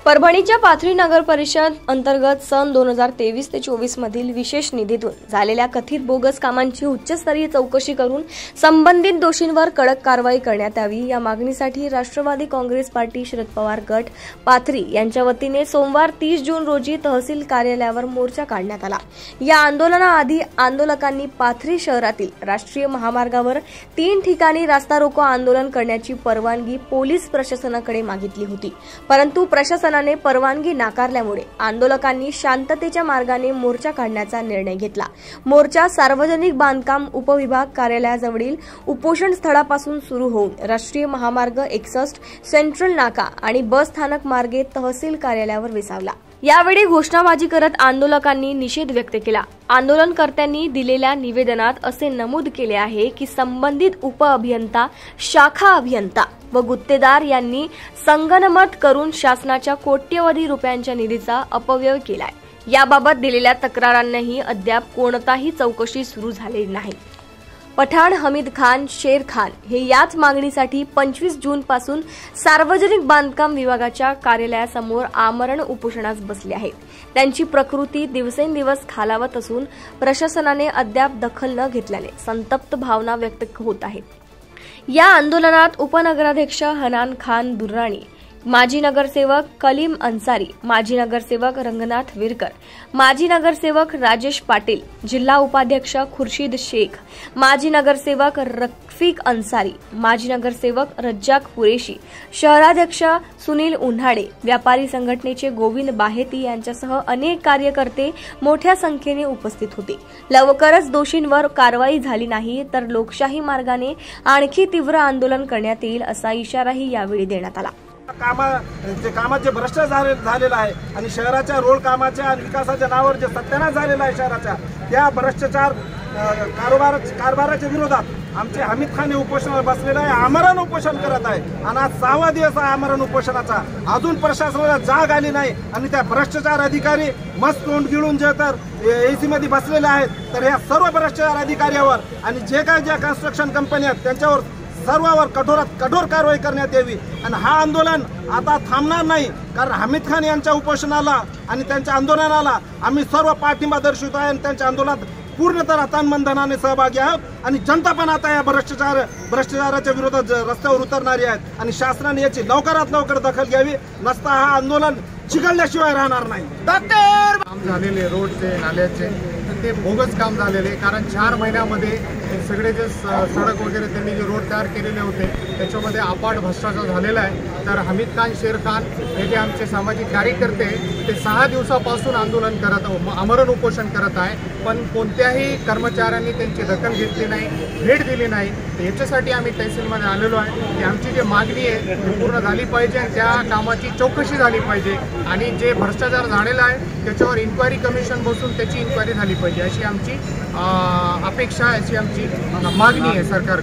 परभणीच्या पाथरी नगर परिषद अंतर्गत सन 2023 ते 24 मधील विशेष निधीतून झालेल्या कथित बोगस कामांची उच्चस्तरीय चौकशी करून संबंधित दोषींवर कडक कारवाई करण्यात यावी या मागणीसाठी राष्ट्रवादी काँग्रेस पार्टी शरद पवार गट पाथरी यांच्या वतीने सोमवार 30 जून रोजी तहसील कार्यालयावर मोर्चा काढण्यात आला। या आंदोलनाआधी आंदोलकांनी पाथरी शहरातील राष्ट्रीय महामार्गावर 3 ठिकाणी रास्ता रोको आंदोलन करण्याची परवानगी पोलीस प्रशासनाकडे मागितली होती, परंतु प्रशासनाने परवानगी नाकारल्यामुळे आंदोलकांनी शांततेच्या मार्गाने मोर्चा काढण्याचा निर्णय घेतला। मोर्चा सार्वजनिक बांधकाम उपविभाग कार्यालयाजवळील उपोषण स्थळापासून सुरू होऊन राष्ट्रीय महामार्ग 61 सेंट्रल नाका आणि बस स्थानक मार्गे तहसील कार्यालयावर विसावला। यावेळी घोषणाबाजी करत आंदोलकांनी निषेध व्यक्त केला। आंदोलनकर्त्यांनी दिलेल्या निवेदनात असे नमूद केले आहे की संबंधित उपअभियंता, शाखा अभियंता व गुत्तेदार यांनी संगनमत करून शासनाच्या कोट्यवधी रुपयांच्या निधीचा अपव्यय केलाय। याबाबत दिलेल्या तक्रारांनाही अद्याप कोणताही चौकशी सुरू झालेली नाही। पठाण, हमीद खान, शेर खान हे याच मागणीसाठी 25 जून पासून सार्वजनिक बांधकाम विभागाच्या कार्यालयासमोर आमरण उपोषणास बसले आहेत। त्यांची प्रकृती दिवसेंदिवस खालावत असून प्रशासनाने अद्याप दखल न घेतल्याने संतप्त भावना व्यक्त होत आहेत। या आंदोलनात उपनगराध्यक्ष हनान खान दुर्राणी, माजी नगरसेवक कलीम अन्सारी, माजी नगरसेवक रंगनाथ विरकर, माजी नगरसेवक राजेश पाटील, जिल्हा उपाध्यक्ष खुर्शीद शेख, माजी नगरसेवक रफिक अन्सारी, माजी नगरसेवक रज्जाक कुरेशी, शहराध्यक्ष सुनील उन्हाळे, व्यापारी संघटनेचे गोविंद बाहेती यांच्यासह अनेक कार्यकर्ते मोठ्या संख्येने उपस्थित होते। लवकरच दोषींवर कारवाई झाली नाही तर लोकशाही मार्गाने आणखी तीव्र आंदोलन करण्यात येईल असा इशाराही यावेळी देण्यात आला। कामाचे भ्रष्टाचार झालेला आहे आणि शहराच्या रोड कामाच्या आणि विकासाच्या नावावर जे सत्यानाश झालेला आहे शहराच्या, त्या भ्रष्टाचार कारभाराच्या विरोधात आमचे हमीद खान हे उपोषणावर बसलेलं आहे, आमरण उपोषण करत आहे आणि आज 6वा दिवस आहे आमरण उपोषणाचा। अजून प्रशासनाला जाग आली नाही आणि त्या भ्रष्टाचार अधिकारी मस्त तोंड गिळून जे तर एसी मध्ये बसलेले आहेत, तर या सर्व भ्रष्टाचार अधिकाऱ्यावर आणि जे काय ज्या कन्स्ट्रक्शन कंपन्या आहेत त्यांच्यावर सर्वांवर कठोरात कठोर कारवाई करण्यात यावी। आणि हा आंदोलन आता थांबणार नाही, कारण हमीद खान यांच्या उपोषणाला आणि त्यांच्या आंदोलनाला आम्ही सर्व पाठिंबा दर्शवतो आहे आणि त्यांच्या आंदोलनात पूर्णतः तन-मन-धनाने सहभागी आहोत आणि जनता पण आता या भ्रष्टाचाराच्या विरोधात रस्त्यावर उतरणारी आहेत आणि शासनाने याची लवकरात लवकर दखल घ्यावी, नसता हा आंदोलन चिघळल्याशिवाय राहणार नाही। काम झालेले रोडचे, नाल्याचे ते बोगस काम झालेले, कारण 4 महिन्यामध्ये सगळे जे सडक वगैरे त्यांनी जे रोड तयार केलेले होते त्याच्यामध्ये अपाट भ्रष्टाचार झालेला आहे। तर हमीद खान, शेर खान हे जे आमचे सामाजिक कार्यकर्ते ते 6 दिवसापासून आंदोलन करत, आमरण उपोषण करत आहे, पण कोणत्याही कर्मचाऱ्यांनी त्यांची दखल घेतली नाही, भेट दिली नाही। याच्यासाठी आम्ही तहसीलमध्ये आलेलो आहे की आमची जी मागणी आहे ती पूर्ण झाली पाहिजे आणि त्या कामाची चौकशी झाली पाहिजे आणि जे भ्रष्टाचार झालेला आहे त्याच्यावर इन्क्वायरी कमिशन बसून त्याची इन्क्वायरी झाली पाहिजे अशी आमची अपेक्षा, अशी आमची मागणी आहे सरकारकडे।